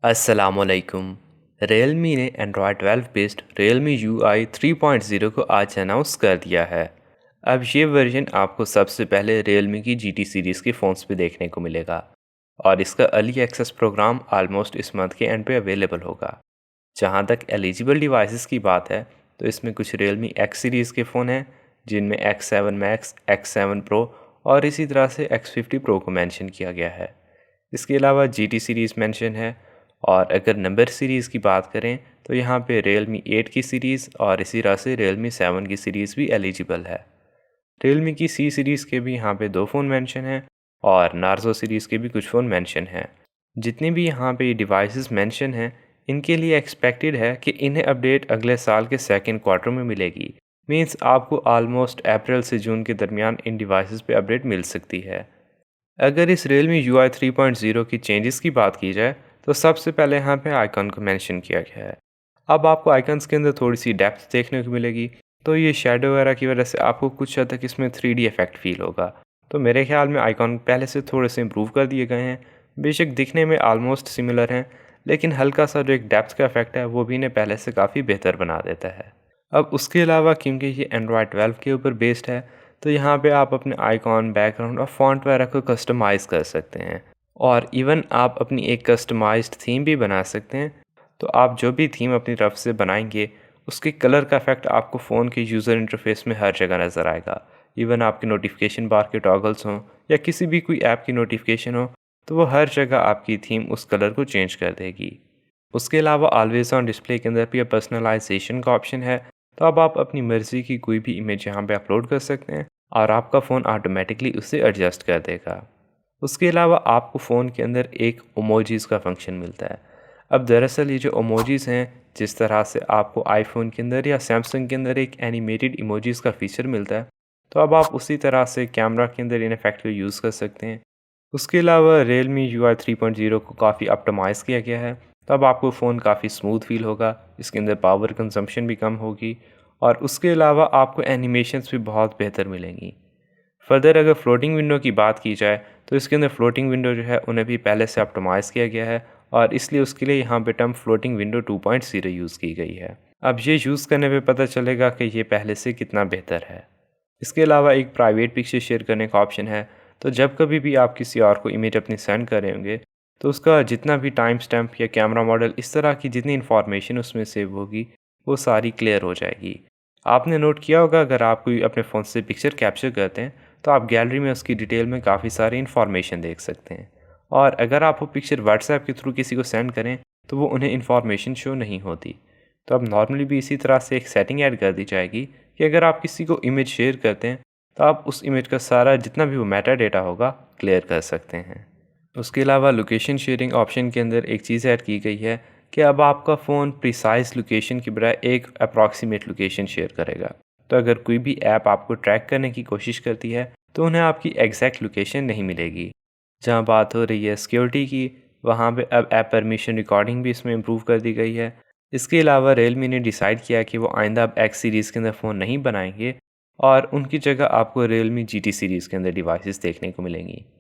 असलामुअलैकुम। Realme ने Android 12 based Realme UI 3.0 को आज अनाउंस कर दिया है। अब ये वर्जन आपको सबसे पहले Realme की GT सीरीज़ के फ़ोन्स पे देखने को मिलेगा और इसका अर्ली एक्सेस प्रोग्राम ऑलमोस्ट इस मंथ के एंड पे अवेलेबल होगा। जहाँ तक एलिजिबल डिवाइसेस की बात है तो इसमें कुछ Realme X सीरीज़ के फ़ोन हैं जिनमें X7 Max, X7 Pro और इसी तरह से X50 Pro को मेंशन किया गया है। इसके अलावा GT सीरीज़ मेंशन है और अगर नंबर सीरीज़ की बात करें तो यहाँ पे Realme 8 की सीरीज़ और इसी तरह से Realme 7 की सीरीज़ भी एलिजिबल है। Realme की C सीरीज़ के भी यहाँ पे 2 फ़ोन मेंशन हैं और Narzo सीरीज़ के भी कुछ फ़ोन मेंशन हैं। जितने भी यहाँ पे डिवाइसेस मेंशन हैं इनके लिए एक्सपेक्टेड है कि इन्हें अपडेट अगले साल के सेकेंड क्वार्टर में मिलेगी। मींस आपको ऑलमोस्ट अप्रैल से जून के दरमियान इन डिवाइसेस पे अपडेट मिल सकती है। अगर इस Realme UI 3.0 की चेंजेस की बात की जाए तो सबसे पहले यहाँ पे आइकन को मेंशन किया गया है। अब आपको आइकन्स के अंदर थोड़ी सी डेप्थ देखने को मिलेगी, तो ये शेडो वगैरह की वजह से आपको कुछ हद तक इसमें 3D इफेक्ट फील होगा। तो मेरे ख्याल में आइकॉन पहले से थोड़े से इम्प्रूव कर दिए गए हैं। बेशक दिखने में आलमोस्ट सिमिलर हैं, लेकिन हल्का सा जो एक डेप्थ का इफेक्ट है वो भी इन्हें पहले से काफ़ी बेहतर बना देता है। अब उसके अलावा क्योंकि ये एंड्रॉयड 12 के ऊपर बेस्ड है तो यहाँ पे आप अपने आइकॉन, बैकग्राउंड और फॉन्ट वगैरह को कस्टमाइज़ कर सकते हैं और इवन आप अपनी एक कस्टमाइज्ड थीम भी बना सकते हैं। तो आप जो भी थीम अपनी तरफ से बनाएंगे उसके कलर का इफेक्ट आपको फ़ोन के यूज़र इंटरफेस में हर जगह नज़र आएगा। इवन आपके नोटिफिकेशन बार के टॉगल्स हों या किसी भी कोई ऐप की नोटिफिकेशन हो तो वो हर जगह आपकी थीम उस कलर को चेंज कर देगी। उसके अलावा ऑलवेज ऑन डिस्प्ले के अंदर भी पर्सनलाइजेशन का ऑप्शन है, तो अब आप अपनी मर्ज़ी की कोई भी इमेज यहाँ पे अपलोड कर सकते हैं और आपका फ़ोन ऑटोमेटिकली उसे एडजस्ट कर देगा। उसके अलावा आपको फ़ोन के अंदर एक इमोजीज़ का फंक्शन मिलता है। अब दरअसल ये जो इमोजीज़ हैं, जिस तरह से आपको आईफ़ोन के अंदर या सैमसंग के अंदर एक एनिमेटेड इमोजीज़ का फ़ीचर मिलता है, तो अब आप उसी तरह से कैमरा के अंदर इन इफेक्ट को यूज़ कर सकते हैं। उसके अलावा Realme UI 3.0 को काफ़ी ऑप्टिमाइज़ किया गया है, तब आपको फ़ोन काफ़ी स्मूथ फील होगा, इसके अंदर पावर कंजम्पशन भी कम होगी और उसके अलावा आपको एनिमेशंस भी बहुत बेहतर मिलेंगी। फर्दर अगर फ्लोटिंग विंडो की बात की जाए तो इसके अंदर फ्लोटिंग विंडो जो है उन्हें भी पहले से ऑप्टिमाइज़ किया गया है और इसलिए उसके लिए यहाँ पे टर्म फ्लोटिंग विंडो 2.0 यूज़ की गई है। अब ये यूज़ करने पे पता चलेगा कि ये पहले से कितना बेहतर है। इसके अलावा एक प्राइवेट पिक्चर शेयर करने का ऑप्शन है, तो जब कभी भी आप किसी और को इमेज अपनी सेंड कर रहे होंगे तो उसका जितना भी टाइम स्टैम्प या कैमरा मॉडल इस तरह की जितनी इन्फॉर्मेशन उसमें सेव होगी वो सारी क्लियर हो जाएगी। आपने नोट किया होगा अगर आप कोई अपने फ़ोन से पिक्चर कैप्चर करते हैं तो आप गैलरी में उसकी डिटेल में काफ़ी सारी इन्फॉर्मेशन देख सकते हैं और अगर आप वो पिक्चर व्हाट्सएप के थ्रू किसी को सेंड करें तो वो उन्हें इन्फॉर्मेशन शो नहीं होती। तो अब नॉर्मली भी इसी तरह से एक सेटिंग ऐड कर दी जाएगी कि अगर आप किसी को इमेज शेयर करते हैं तो आप उस इमेज का सारा जितना भी वो मेटा डेटा होगा क्लियर कर सकते हैं। उसके अलावा लोकेशन शेयरिंग ऑप्शन के अंदर एक चीज़ ऐड की गई है कि अब आपका फ़ोन प्रिसाइज लोकेशन की बजाय एक अप्रॉक्सीमेट लोकेशन शेयर करेगा। तो अगर कोई भी ऐप आपको ट्रैक करने की कोशिश करती है तो उन्हें आपकी एग्जैक्ट लोकेशन नहीं मिलेगी। जहाँ बात हो रही है सिक्योरिटी की, वहाँ पे अब ऐप परमिशन रिकॉर्डिंग भी इसमें इम्प्रूव कर दी गई है। इसके अलावा Realme ने डिसाइड किया कि वो आइंदा अब X सीरीज़ के अंदर फ़ोन नहीं बनाएंगे और उनकी जगह आपको Realme GT सीरीज़ के अंदर डिवाइसेस देखने को मिलेंगी।